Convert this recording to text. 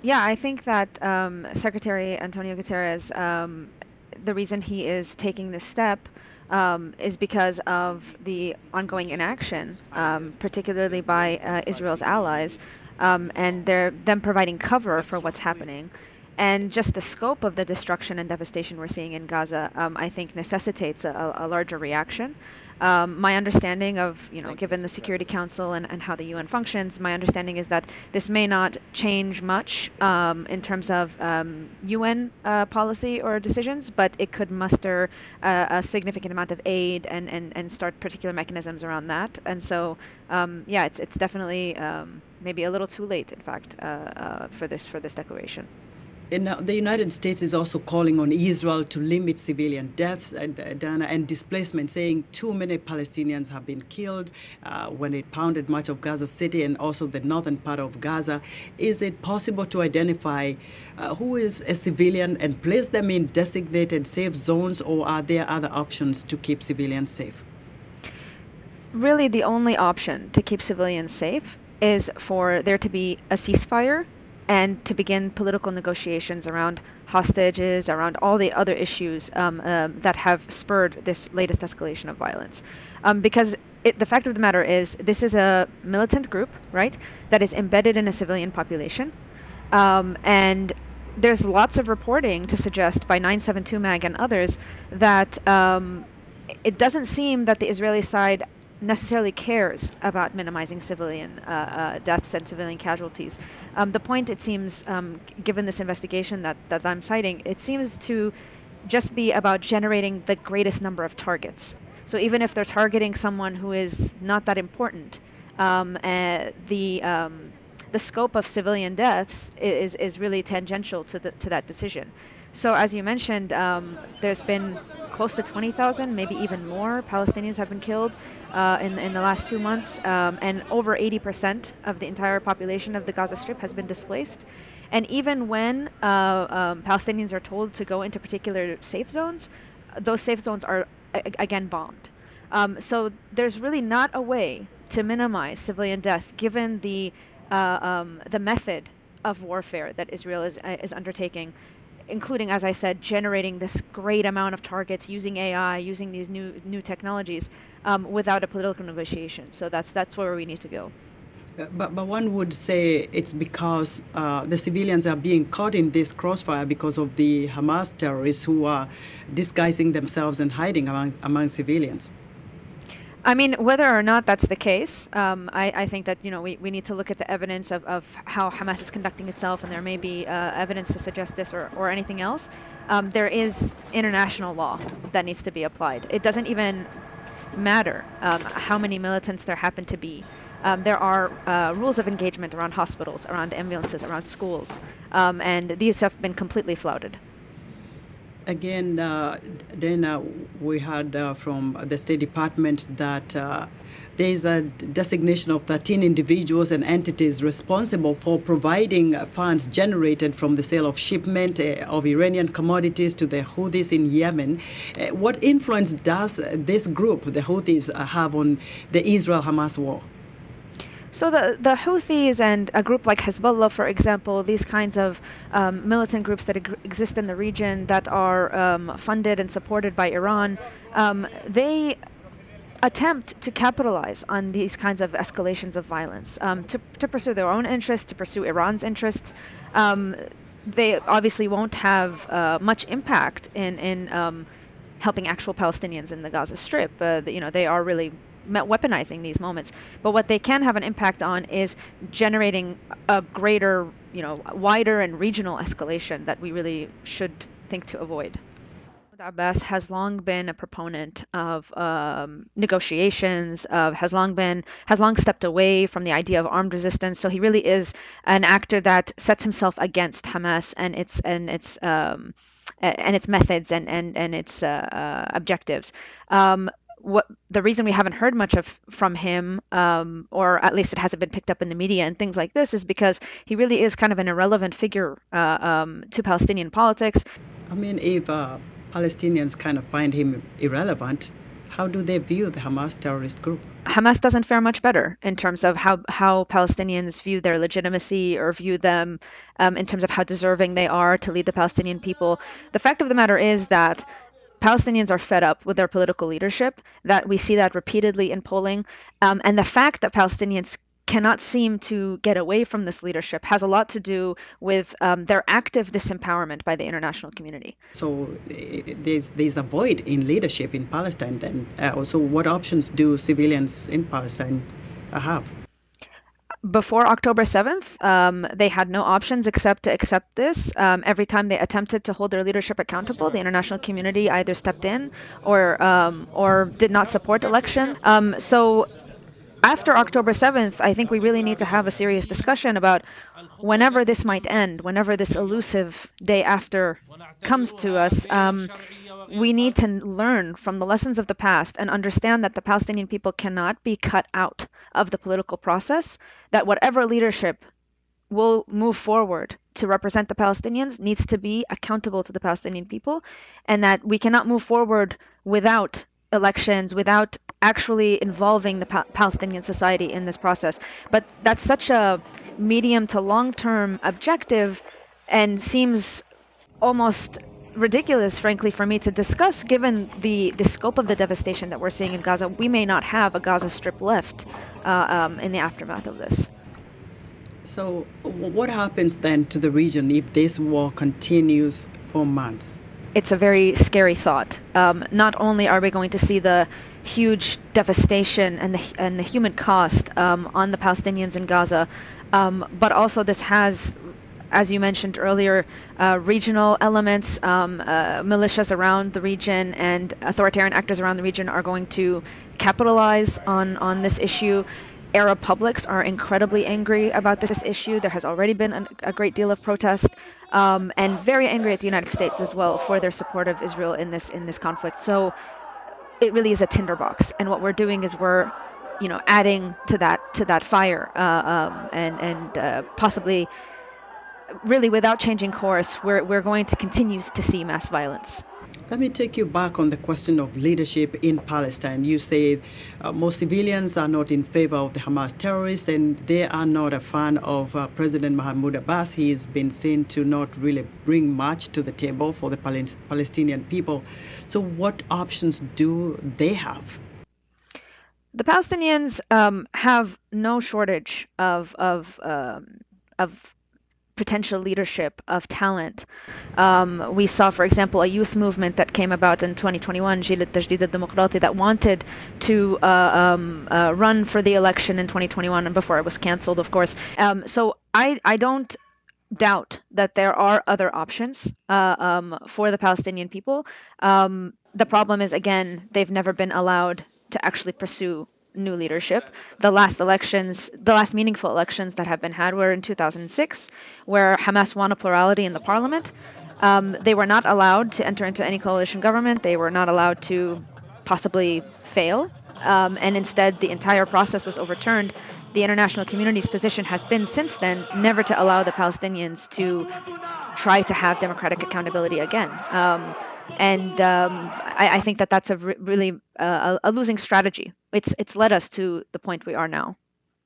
Yeah, I think that Secretary Antonio Guterres, the reason he is taking this step is because of the ongoing inaction, particularly by Israel's allies, and them providing cover for what's happening. And just the scope of the destruction and devastation we're seeing in Gaza, I think necessitates a larger reaction. My understanding of, given the Security Council and how the UN functions, my understanding is that this may not change much in terms of UN policy or decisions, but it could muster a significant amount of aid and start particular mechanisms around that. And so, yeah, it's definitely maybe a little too late, in fact, for this declaration. And now the United States is also calling on Israel to limit civilian deaths and displacement, saying too many Palestinians have been killed when it pounded much of Gaza City and also the northern part of Gaza. Is it possible to identify who is a civilian and place them in designated safe zones, or are there other options to keep civilians safe? Really, the only option to keep civilians safe is for there to be a ceasefire and to begin political negotiations around hostages, around all the other issues that have spurred this latest escalation of violence. Because the fact of the matter is, this is a militant group, right, that is embedded in a civilian population. And there's lots of reporting to suggest by 972 Mag and others that it doesn't seem that the Israeli side necessarily cares about minimizing civilian deaths and civilian casualties. The point, it seems, given this investigation that I'm citing, it seems to just be about generating the greatest number of targets. So even if they're targeting someone who is not that important, the scope of civilian deaths is really tangential to that decision. So as you mentioned, there's been close to 20,000, maybe even more, Palestinians have been killed in the last 2 months, and over 80% of the entire population of the Gaza Strip has been displaced. And even when Palestinians are told to go into particular safe zones, those safe zones are again bombed. So there's really not a way to minimize civilian death given the method of warfare that Israel is undertaking, including, as I said, generating this great amount of targets using AI, using these new technologies, without a political negotiation. So that's where we need to go. But one would say it's because the civilians are being caught in this crossfire because of the Hamas terrorists who are disguising themselves and hiding among civilians. I mean, whether or not that's the case, I think that we need to look at the evidence of how Hamas is conducting itself, and there may be evidence to suggest this or anything else. There is international law that needs to be applied. It doesn't even matter how many militants there happen to be. There are rules of engagement around hospitals, around ambulances, around schools, and these have been completely flouted. Again, Dana, we heard from the State Department that there is a designation of 13 individuals and entities responsible for providing funds generated from the sale of shipment of Iranian commodities to the Houthis in Yemen. What influence does this group, the Houthis, have on the Israel-Hamas war? So the Houthis and a group like Hezbollah, for example, these kinds of militant groups that exist in the region that are funded and supported by Iran, they attempt to capitalize on these kinds of escalations of violence, to pursue their own interests, to pursue Iran's interests. They obviously won't have much impact in helping actual Palestinians in the Gaza Strip. They are really weaponizing these moments. But what they can have an impact on is generating a greater, wider and regional escalation that we really should think to avoid. Abbas has long been a proponent of negotiations, has long stepped away from the idea of armed resistance. So he really is an actor that sets himself against Hamas and its methods and its objectives. What the reason we haven't heard much from him, or at least it hasn't been picked up in the media and things like this, is because he really is kind of an irrelevant figure to Palestinian politics. I mean, if Palestinians kind of find him irrelevant, How do they view the Hamas terrorist group? Hamas doesn't fare much better in terms of how Palestinians view their legitimacy or view them in terms of how deserving they are to lead the Palestinian people. The fact of the matter is that Palestinians are fed up with their political leadership, that we see that repeatedly in polling. And the fact that Palestinians cannot seem to get away from this leadership has a lot to do with their active disempowerment by the international community. So there's a void in leadership in Palestine then. So what options do civilians in Palestine have? Before October 7th, they had no options except to accept this. Every time they attempted to hold their leadership accountable, the international community either stepped in or did not support elections. So after October 7th, I think we really need to have a serious discussion about whenever this might end, whenever this elusive day after comes to us. We need to learn from the lessons of the past and understand that the Palestinian people cannot be cut out of the political process, that whatever leadership will move forward to represent the Palestinians needs to be accountable to the Palestinian people, and that we cannot move forward without elections, without actually involving the Palestinian society in this process. But that's such a medium to long-term objective and seems almost ridiculous, frankly, for me to discuss, given the scope of the devastation that we're seeing in Gaza. We may not have a Gaza Strip left in the aftermath of this. So what happens then to the region if this war continues for months? It's a very scary thought. Not only are we going to see the huge devastation and the human cost on the Palestinians in Gaza, but also this has, as you mentioned earlier, regional elements. Militias around the region and authoritarian actors around the region are going to capitalize on this issue. Arab publics are incredibly angry about this issue. There has already been a great deal of protest, and very angry at the United States as well for their support of Israel in this conflict. So it really is a tinderbox, and what we're doing is we're, adding to that fire, and possibly, really, without changing course, we're going to continue to see mass violence. Let me take you back on the question of leadership in Palestine. You say most civilians are not in favor of the Hamas terrorists, and they are not a fan of President Mahmoud Abbas. He has been seen to not really bring much to the table for the Palestinian people. So what options do they have? The Palestinians have no shortage of potential leadership, of talent. We saw, for example, a youth movement that came about in 2021, جيل التجديد الديمقراطي, that wanted to run for the election in 2021 and before it was canceled, of course. So I don't doubt that there are other options for the Palestinian people. The problem is, again, they've never been allowed to actually pursue new leadership. The last meaningful elections that have been had were in 2006, where Hamas won a plurality in the parliament. They were not allowed to enter into any coalition government. They were not allowed to possibly fail. And instead, the entire process was overturned. The international community's position has been since then never to allow the Palestinians to try to have democratic accountability again. I think that that's really a losing strategy. It's led us to the point we are now.